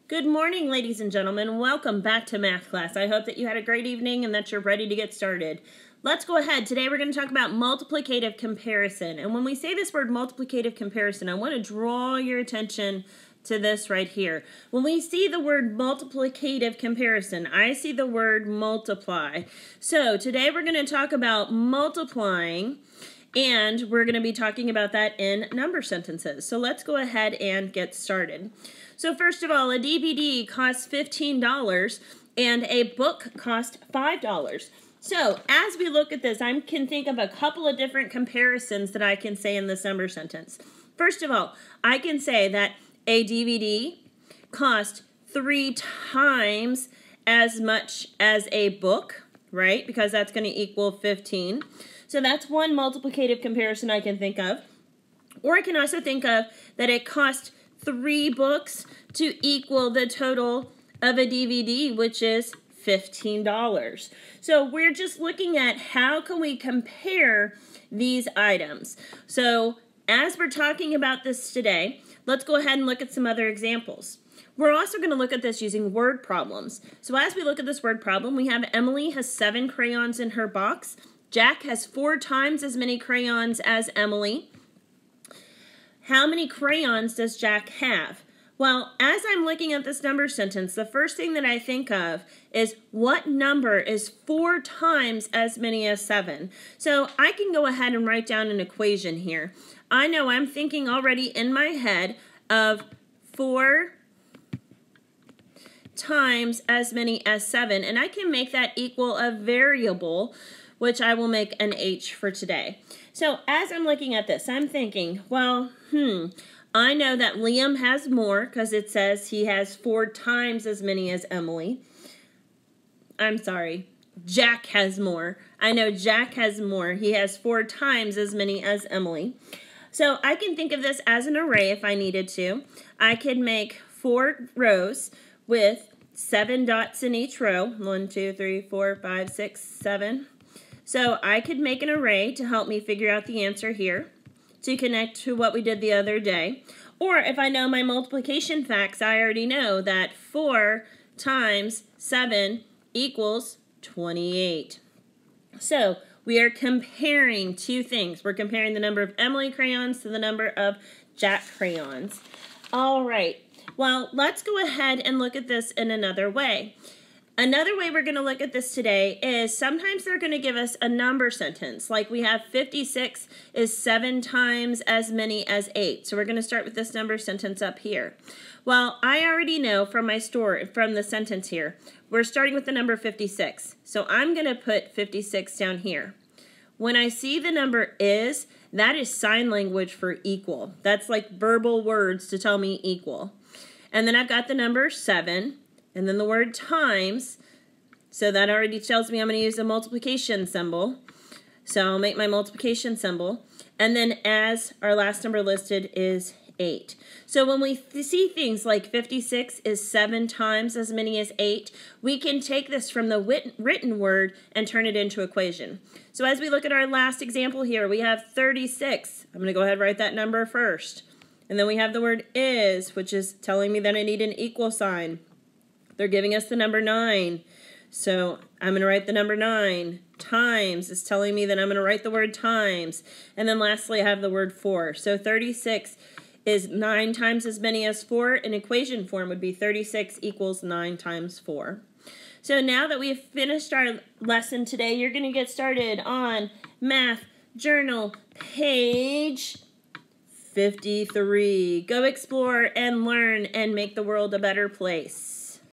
Good morning, ladies and gentlemen. Welcome back to math class. I hope that you had a great evening and that you're ready to get started. Let's go ahead. Today we're going to talk about multiplicative comparison. And when we say this word multiplicative comparison, I want to draw your attention to this right here. When we see the word multiplicative comparison, I see the word multiply. So today we're going to talk about multiplying, and we're going to be talking about that in number sentences. So let's go ahead and get started. So first of all, a DVD costs $15 and a book costs $5. So as we look at this, I can think of a couple of different comparisons that I can say in this number sentence. First of all, I can say that a DVD costs 3 times as much as a book, right? Because that's going to equal 15. So that's one multiplicative comparison I can think of. Or I can also think of that it costs 3 books to equal the total of a DVD, which is $15. So we're just looking at how can we compare these items. So as we're talking about this today, let's go ahead and look at some other examples. We're also going to look at this using word problems. So as we look at this word problem, we have Emily has 7 crayons in her box. Jack has 4 times as many crayons as Emily. How many crayons does Jack have? Well, as I'm looking at this number sentence, the first thing that I think of is what number is 4 times as many as 7? So I can go ahead and write down an equation here. I know I'm thinking already in my head of 4 times as many as 7, and I can make that equal a variable, which I will make an h for today. So as I'm looking at this, I'm thinking, well, I know that Liam has more because it says he has 4 times as many as Emily. I'm sorry, Jack has more. I know Jack has more. He has 4 times as many as Emily. So I can think of this as an array if I needed to. I could make 4 rows with 7 dots in each row. 1, 2, 3, 4, 5, 6, 7. So I could make an array to help me figure out the answer here to connect to what we did the other day. Or if I know my multiplication facts, I already know that 4 times 7 equals 28. So we are comparing two things. We're comparing the number of Emily crayons to the number of Jack crayons. All right. Well, let's go ahead and look at this in another way. Another way we're going to look at this today is sometimes they're going to give us a number sentence. Like we have 56 is 7 times as many as 8. So we're going to start with this number sentence up here. Well, I already know from my from the sentence here, we're starting with the number 56. So I'm going to put 56 down here. When I see the number is, that is sign language for equal. That's like verbal words to tell me equal. And then I've got the number 7. And then the word times, so that already tells me I'm going to use a multiplication symbol. So I'll make my multiplication symbol. And then as our last number listed is 8. So when we see things like 56 is 7 times as many as 8, we can take this from the written word and turn it into equation. So as we look at our last example here, we have 36. I'm going to go ahead and write that number first. And then we have the word is, which is telling me that I need an equal sign. They're giving us the number 9. So I'm going to write the number 9. Times is telling me that I'm going to write the word times. And then lastly, I have the word 4. So 36 is 9 times as many as 4. In equation form would be 36 equals 9 times 4. So now that we've finished our lesson today, you're going to get started on Math Journal page 53. Go explore and learn and make the world a better place.